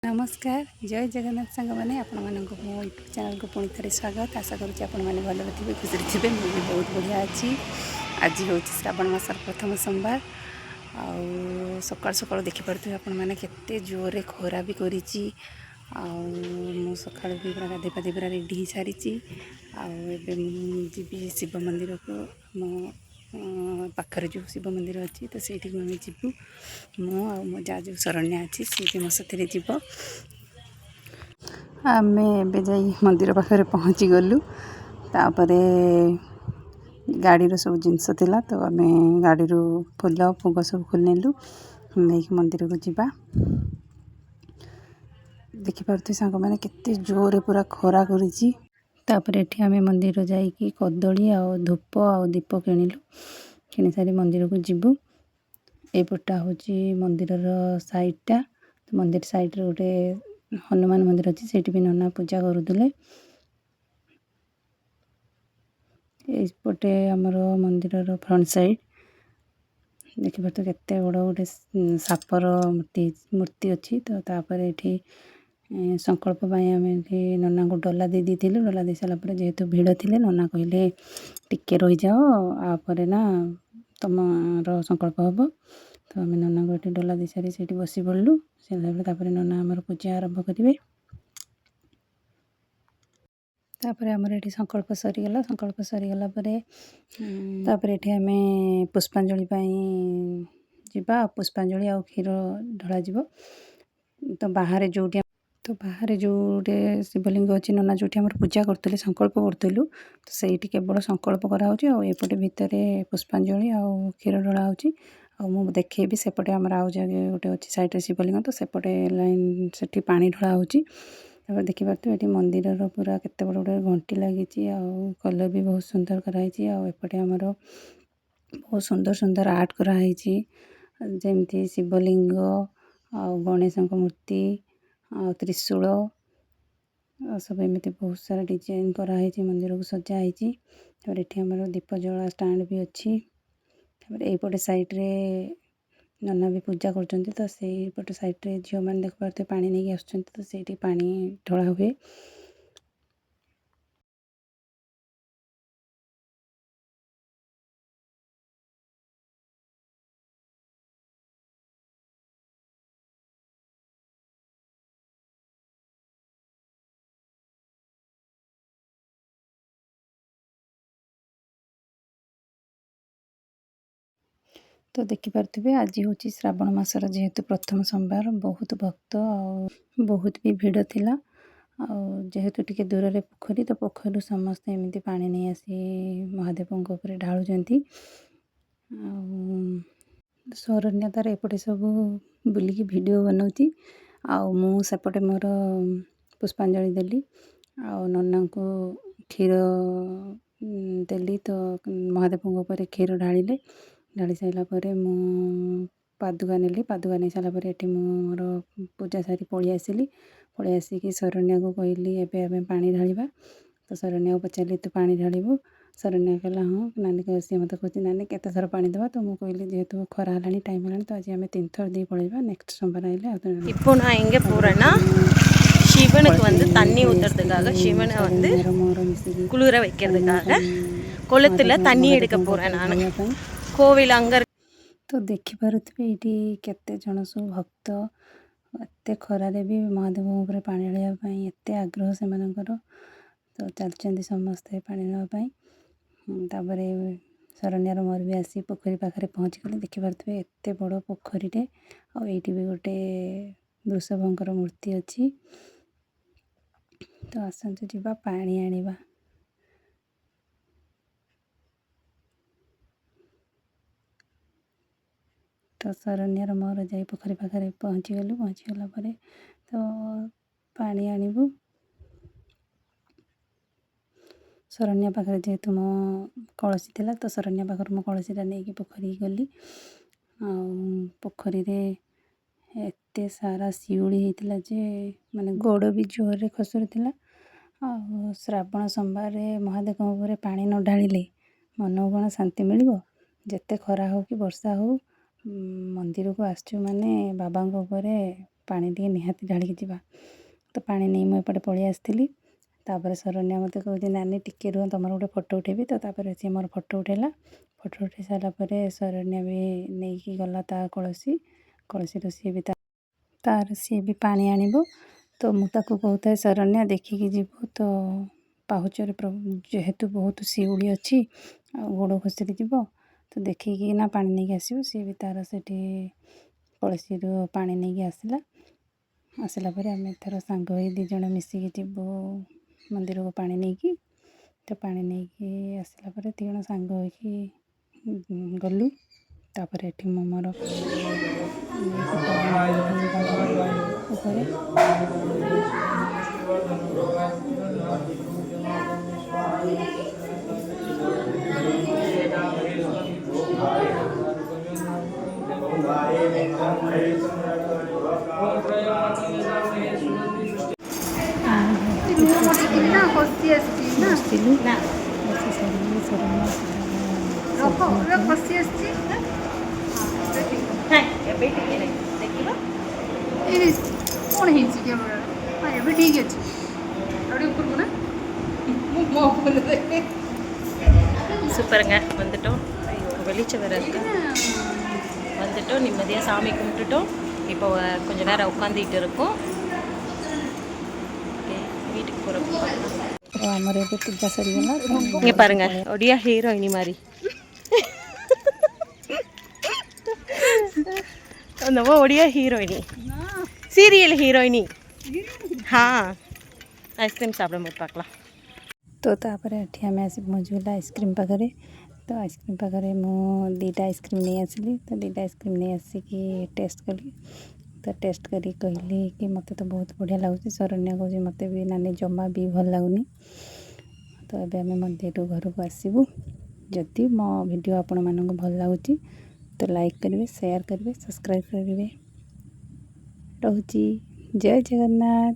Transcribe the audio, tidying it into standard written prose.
नमस्कार जय जगन्नाथ सांग मैंने आपण मानक मो यूट्यूब चैनल को पुणी थे स्वागत। आशा करुँच आपण मैंने भल थे खुशी थे। मुझे बहुत बढ़िया अच्छी। आज हूँ श्रावण मासर प्रथम सोमवार। सकाल सकाल देखिपे आपण मैंने केते जोर खरा भी करी सका भी पूरा गाधे पाधे पूरा रेडी हो सारी। जी शिव मंदिर को मो पाखर जो शिव मंदिर अच्छी तो सही आम जीवु मो जा जो शरण्या अच्छी सी मो साथी जीव। आम ए मंदिर पाखे पहुँची गलु। तापर गाड़ी सब जिनस थिला तो आम गाड़ी फूल फुग सब खोल नेलु नहीं मंदिर को जीवा। देखिपे सांग मैंने केते जोर पूरा खरा करी। तापर एठी आम मंदिर जाइकी कदली आ धूप आ दीप किणिलु। किणी सारी मंदिर को जीवु। एपटा हूँ मंदिर साइडटा। मंदिर साइड रे गोटे हनुमान मंदिर अच्छी से भी नना पूजा करुले। एपटे आमर मंदिर फ्रंट साइड देखिए तो केते बड़ गोटे सापर मूर्ति अच्छी। तो तापर ये संकल्प आम नना को डला दे दी डला दे सारापर जेहेतु भिड़ थे नना कहले टिके रही जाओ आपर ना तुम संकल्प हम। तो आम नना को ये डला दे सारी से बस पड़लु। से नना आमर पूजा आरंभ करेंगे। तापर आमर ये संकल्प सरीगला। संकल्प सरीगला तापर ये आम पुष्पांजलि जावा। पुष्पांजलि आ क्षीर ढला जीव। तो बाहर जोटे शिवलिंग अच्छी नना जो पूजा करते संकल्प करूँ तो सही केवल संकल्प करापटे भितर पुष्पांजलि आ क्षीर ढला हो देखेबी। सेपटे आमर आउ जगह गोटे अच्छी सैड्रे शिवलिंग तो सेपटे लाइन से पानी ढला हो। देखिपे ये मंदिर पूरा केते बड़ गोटे घंटी लगी कलर भी बहुत सुंदर कराई। आउपटे आमर बहुत सुंदर सुंदर आर्ट कराई जमती शिवलिंग आ गणेश मूर्ति आ त्रिशूल सब एमती बहुत सारा डिजाइन कराई मंदिर को सजाई। ये आमर दीप जला स्टाण्ड भी अच्छी। यपटे साइड्रे नना भी पूजा कर तो सहीपटे साइड्रे झील मैंने देख पारे पानी नहीं आस तो सही पानी ढला हुए। तो देखिपे आज हूँ श्रावण मासर जेहेतु प्रथम सोमवार बहुत भक्त बहुत भी भिड़ थिला। जेहेतु टिके दूर रे पोखरी तो पोखर समस्ते एमती पानी नहीं आसी महादेव ढालुंट। शरण्य तार एपटे सब बुलिकी वीडियो बनाऊँगी सेपटे मोर पुष्पांजलि देली आ नना को क्षीर देली। तो महादेव क्षीर ढालिले ढाली सारापर मु पादुका नेली। पादुका नहीं सारापर ये मोर पूजा सारी पलि आसिली। पलि आसिक शरण्या को कहली एवं पानी ढालिबा। तो शरण्या को पचारि तू पानी ढालू। शरण्या कहला हाँ। नानी कह सी मत कह नानी केत थर पानी देवा। तो मुझे कहली जेहेतु खरा है टाइम है तो आज आम 3 थर दे पलैबा नेक्स्ट सोमवार आइले। இப்போ நான் எங்கே போகிறேன்னா சிவனுக்கு வந்து தண்ணி ஊற்றுறதுக்காக சிவனை வந்து குளிர வைக்கிறதுக்காக குளத்தில் தண்ணி எடுக்க போகிறேன் நான் கோவில் அங்கே। तो देखिपे ये केते जन सब भक्त एत खरारे भी महादेव पानी ढाई एत आग्रह से तो चलते समस्ते पानी नापर शरण्यर मोर भी आसी पोखरी पाखे पहुँची गले। देखिपे एत बड़ पोखरी आईटी भी गोटे वृषभंकर मूर्ति अच्छी। तो आसतु जीवा पानी आनिबा। तो शरण्यर मोर जाई पोखरी पाखे पहुँची गलु। पहुँची गला तो पानी आनिबु। शरण्या पाखे जेहेतु मो कलसी थिला तो शरण्या पाखर मो कलसीटा नहीं पोखरी गली। पोखरी रे एते सारा शिउली होता जे माने गोड़ भी जोर खसुर थिला। श्रावण सोमवार महादेव पानी न ढालिले मन को कौन शांति मिल जेते खरा हो कि वर्षा हो मंदिर को आसचु माने बाबा ପାଣି ଟିକେ ନିହାତି ଢାଳିକି ଯିବା। ତ ପାଣି ନେଇ ମୁଁ ଏପଟେ ପଳେଇ ଆସିଥିଲି। ତାପରେ ଶରଣ୍ୟା ମୋତେ କହୁଛି ନାନୀ ଟିକେ ରୁହ ତମର ଗୋଟେ ଫଟୋ ଉଠେଇବି। ତ ତାପରେ ସିଏ ମୋର ଫଟୋ ଉଠେଇଲା। ଫଟୋ ଉଠେଇ ସାରିଲା ପରେ ଶରଣ୍ୟା ବି ନେଇକି ଗଲା ତା କଳସୀରୁ ସିଏ ବି ତାର ସିଏ ବି ପାଣି ଆଣିବ। ତ ମୁଁ ତାକୁ କହୁଥାଏ ଶରଣ୍ୟା ଦେଖିକି ଯିବୁ। ତ ପାହୁଚରେ ଯେହେତୁ ବହୁତ ଶିଉଳି ଅଛି ଆଉ ଗୋଡ଼ ଖସିକି ଯିବ। ତ ଦେଖିକି ନା ପାଣି ନେଇକି ଆସିବୁ। ସିଏ ବି ତାର ସେଠି କଳସୀରୁ ପାଣି ନେଇକି ଆସିଲା ପରେ ଆମେ ଏଥର ସାଙ୍ଗ ହୋଇ 2 ଜଣ ମିଶିକି ଯିବୁ ମନ୍ଦିରକୁ ପାଣି ନେଇକି। ତ ପାଣି ନେଇକି ଆସିଲା ପରେ 2 ଜଣ ସାଙ୍ଗ ହୋଇକି ଗଲୁ। ତାପରେ ଏଠି ମୁଁ ମୋର ଉପରେ ବସିଲୁ। ବସି ସାରିକି ଶରଣ୍ୟା ଏବେ ଟିକେ ଦେଖିବ କ'ଣ ହେଇଛି କ୍ୟାମେରା? ଏବେ ଠିକ୍ ଅଛି। ଆଉ ଟିକେ ଉପରକୁ ନା ମୋ ଫୋନରେ சூப்பருங்க வந்துட்டோம். வெளிச்சம் வேறு இருக்கா. வந்துட்டோம், நிம்மதியாக சாமி கும்பிட்டுட்டோம். இப்போ கொஞ்சம் நேரம் உட்காந்துட்டு இருக்கோம். வீட்டுக்கு போகிறப்போ ଆମର ଏବେ ପୂଜା ସରିଗଲା। இங்கே பாருங்க ஒடியா ஹீரோயினி மாதிரி அந்த ஒடியா ஹீரோயினி सीरियल हीरोइनी हाँ आइसक्रीम साबुन पाकला। तो तापर एठी आम आस पहुँचगला आइसक्रीम पाखे। तो आइसक्रीम पाखे मु 2टा आइसक्रीम नहीं आसली। तो 2टा आइसक्रीम नहीं आसिकी टेस्ट कली। तो टेस्ट करी कहली कि मते तो बहुत बढ़िया लगुच। शरण्या कहे मत भी नानी जमा भी भल लगुनि। तो ये आम मंदिर घर को आसबू। जदि मो वीडियो आपण मानक भल लगुच तो लाइक करेंगे, शेयर करेंगे, सब्सक्राइब करेंगे। रोची जय जगन्नाथ।